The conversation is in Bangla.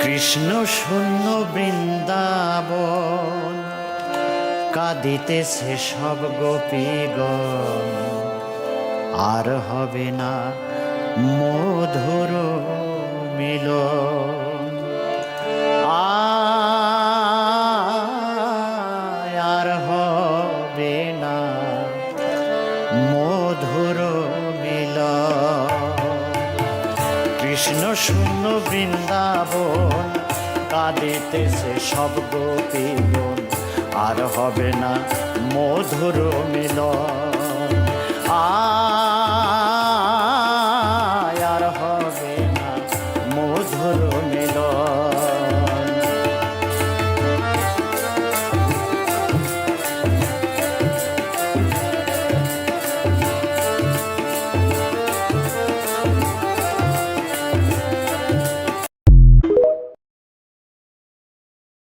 কৃষ্ণ শূন্য বৃন্দাবন, কাঁদিতেছে সব গোপীগণ, আর হবে না মধুর মিলন। আর হবে না মধুর মিলন। কৃষ্ণ শূন্য বৃন্দাবন, কাঁদিতেছে সব গোপীগণ, আর হবে না মধুর মিলন।